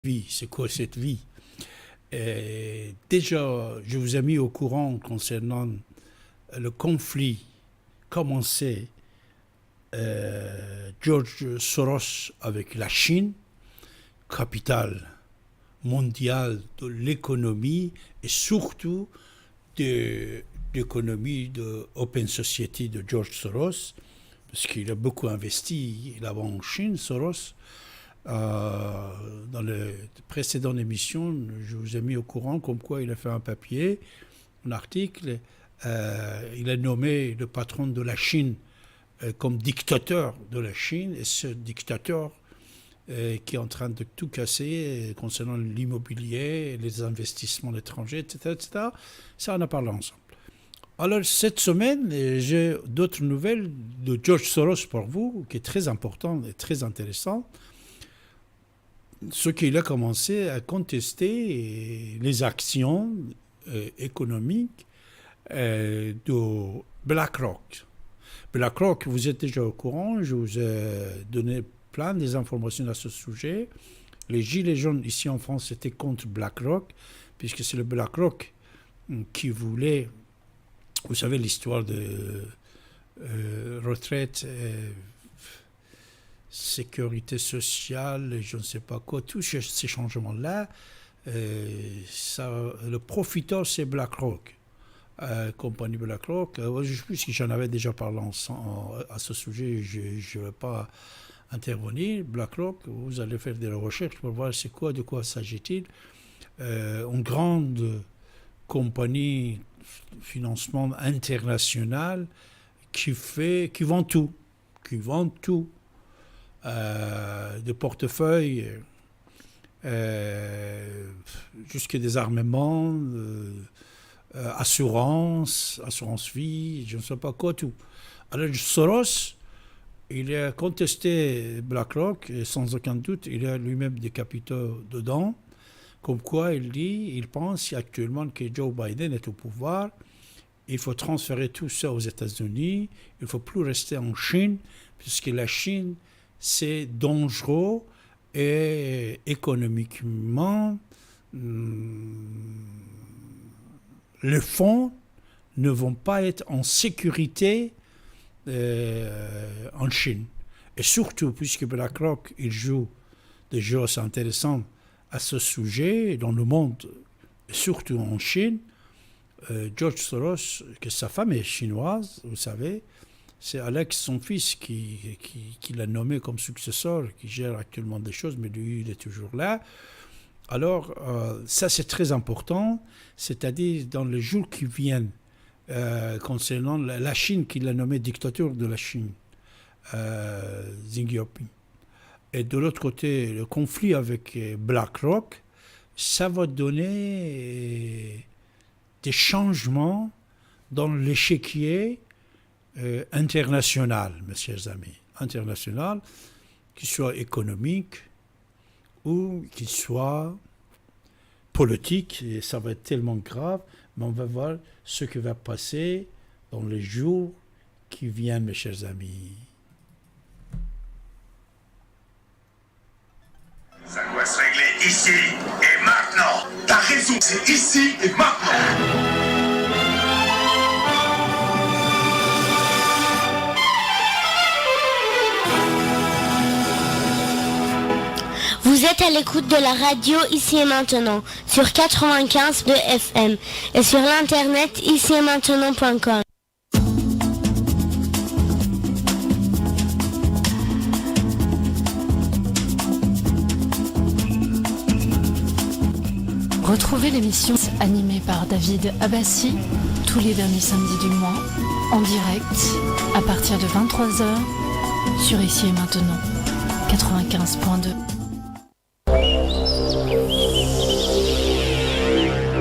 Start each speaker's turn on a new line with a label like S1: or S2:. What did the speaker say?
S1: vie, c'est quoi cette vie? Déjà, je vous ai mis au courant concernant le conflit commencé George Soros avec la Chine, capitale mondiale de l'économie et surtout de l'économie de Open Society de George Soros, parce qu'il a beaucoup investi là-bas en Chine, Soros. Dans les précédentes émissions, je vous ai mis au courant comme quoi il a fait un papier, un article. Il a nommé le patron de la Chine comme dictateur de la Chine, et ce dictateur qui est en train de tout casser concernant l'immobilier, les investissements étrangers, etc., etc. Ça, on a parlé ensemble. Alors, cette semaine, j'ai d'autres nouvelles de George Soros pour vous, qui est très important et très intéressant. Ce qu'il a commencé à contester les actions économiques de BlackRock. BlackRock, vous êtes déjà au courant, je vous ai donné plein d'informations à ce sujet. Les Gilets jaunes ici en France étaient contre BlackRock, puisque c'est le BlackRock qui voulait, vous savez l'histoire de retraite, sécurité sociale, je ne sais pas quoi, tous ces changements-là, le profiteur, c'est BlackRock. Compagnie BlackRock, puisque j'en avais déjà parlé à ce sujet, je ne vais pas intervenir. BlackRock, vous allez faire des recherches pour voir c'est quoi, de quoi s'agit-il. Une grande compagnie de financement international qui vend tout. De portefeuille jusqu'à des armements, assurance vie, je ne sais pas quoi, tout. Alors Soros, il a contesté BlackRock et sans aucun doute, il a lui-même des capitaux dedans, comme quoi il pense actuellement que Joe Biden est au pouvoir, il faut transférer tout ça aux États-Unis, il ne faut plus rester en Chine, puisque la Chine, c'est dangereux et économiquement, les fonds ne vont pas être en sécurité en Chine. Et surtout, puisque BlackRock, il joue des jeux assez intéressants à ce sujet dans le monde, surtout en Chine, George Soros, que sa femme est chinoise, vous savez, c'est Alex, son fils, qui l'a nommé comme successeur, qui gère actuellement des choses, mais lui, il est toujours là. Alors, ça, c'est très important, c'est-à-dire dans les jours qui viennent, concernant la Chine, qui l'a nommé dictature de la Chine, Xi Jinping. Et de l'autre côté, le conflit avec BlackRock, ça va donner des changements dans l'échiquier international, mes chers amis, international, qu'il soit économique ou qu'il soit politique, et ça va être tellement grave, mais on va voir ce qui va passer dans les jours qui viennent, mes chers amis.
S2: Ça doit se régler ici et maintenant. T'as raison, c'est ici et maintenant.
S3: Vous êtes à l'écoute de la radio Ici et Maintenant sur 95.2 FM et sur l'internet icietmaintenant.com.
S4: Retrouvez l'émission animée par David Abbassi tous les derniers samedis du mois en direct à partir de 23h sur Ici et Maintenant 95.2.